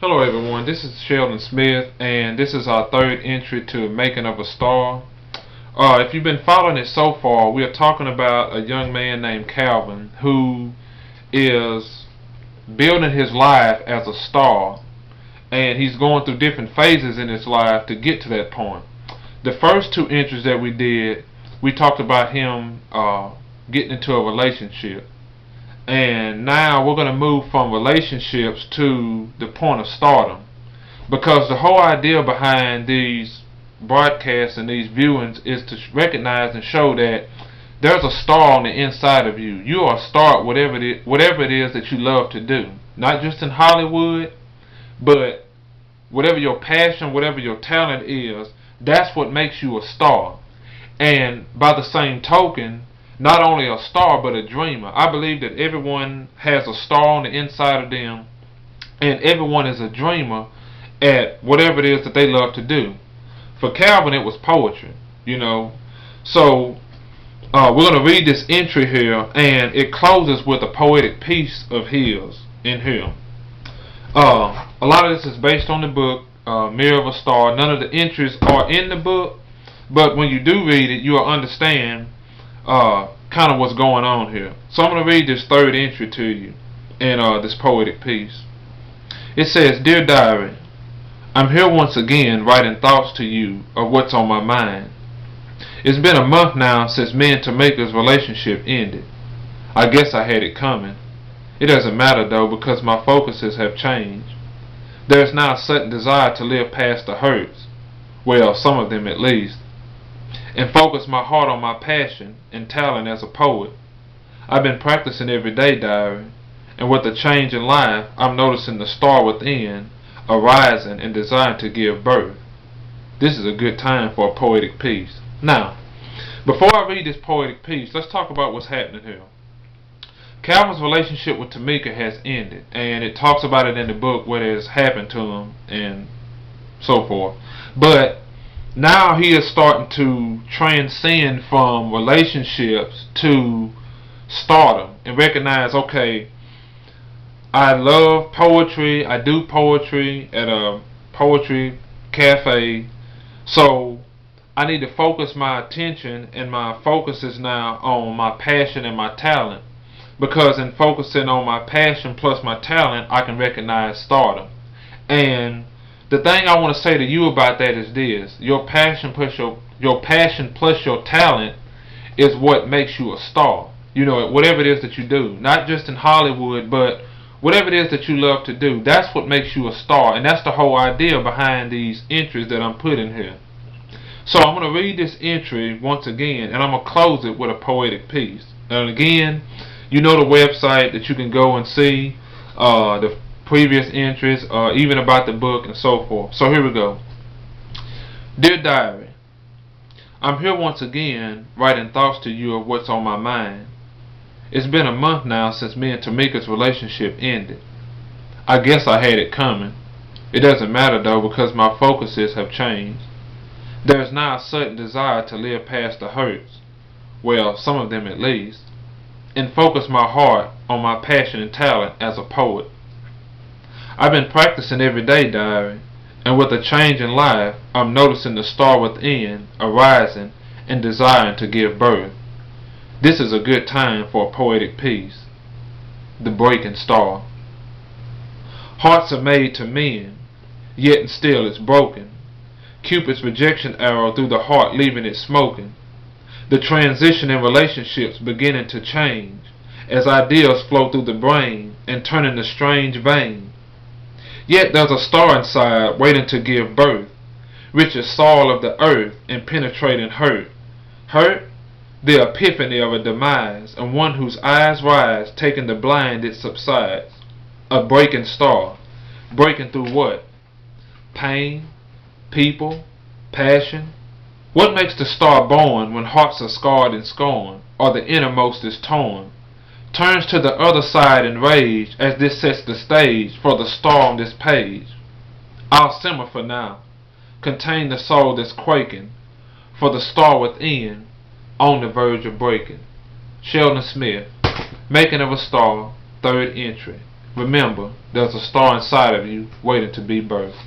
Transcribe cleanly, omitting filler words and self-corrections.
Hello everyone, this is Sheldon Smith and this is our third entry to Making of a Star. If you've been following it so far, we are talking about a young man named Calvin who is building his life as a star, and he's going through different phases in his life to get to that point. The first two entries that we did, we talked about him getting into a relationship. And now we're going to move from relationships to the point of stardom. Because the whole idea behind these broadcasts and these viewings is to recognize and show that there's a star on the inside of you. You are a star at whatever it is that you love to do. Not just in Hollywood, but whatever your passion, whatever your talent is, that's what makes you a star. And by the same token, not only a star but a dreamer. I believe that everyone has a star on the inside of them, and everyone is a dreamer at whatever it is that they love to do. For Calvin, it was poetry, you know. So we're going to read this entry here, and it closes with a poetic piece of his in here. A lot of this is based on the book Mirror of a Star. None of the entries are in the book, but when you do read it, you'll understand kind of what's going on here. So I'm going to read this third entry to you in this poetic piece. It says, "Dear Diary, I'm here once again writing thoughts to you of what's on my mind. It's been a month now since me and Tamika's relationship ended. I guess I had it coming. It doesn't matter though, because my focuses have changed. There is now a sudden desire to live past the hurts, well, some of them at least, and focus my heart on my passion and talent as a poet. I've been practicing every day, diary, and with the change in life, I'm noticing the star within arising and desiring to give birth. This is a good time for a poetic piece." Now, before I read this poetic piece, let's talk about what's happening here. Calvin's relationship with Tamika has ended, and it talks about it in the book what has happened to him and so forth. But now he is starting to transcend from relationships to stardom and recognize, okay, I love poetry, I do poetry at a poetry cafe, so I need to focus my attention, and my focus is now on my passion and my talent, because in focusing on my passion plus my talent, I can recognize stardom. And the thing I want to say to you about that is this: your passion plus your talent is what makes you a star. You know, whatever it is that you do, not just in Hollywood, but whatever it is that you love to do, that's what makes you a star. And that's the whole idea behind these entries that I'm putting here. So I'm going to read this entry once again, and I'm going to close it with a poetic piece. And again, you know the website that you can go and see the previous entries, even about the book and so forth. So here we go. Dear Diary, I'm here once again writing thoughts to you of what's on my mind. It's been a month now since me and Tamika's relationship ended. I guess I had it coming. It doesn't matter though, because my focuses have changed. There is now a sudden desire to live past the hurts, well, some of them at least, and focus my heart on my passion and talent as a poet. I've been practicing every day, diary, and with a change in life, I'm noticing the star within arising and desiring to give birth. This is a good time for a poetic piece. The Breaking Star. Hearts are made to mend, yet and still it's broken. Cupid's rejection arrow through the heart, leaving it smoking. The transition in relationships beginning to change, as ideas flow through the brain and turn into strange veins. Yet there's a star inside waiting to give birth, rich as soil of the earth and penetrating hurt. Hurt? The epiphany of a demise, and one whose eyes rise, taking the blind it subsides. A breaking star. Breaking through what? Pain? People? Passion? What makes the star born when hearts are scarred and scorned, or the innermost is torn? Turns to the other side in rage as this sets the stage for the star on this page. I'll simmer for now, contain the soul that's quaking, for the star within, on the verge of breaking. Sheldon Smith, Making of a Star, third entry. remember, there's a star inside of you waiting to be birthed.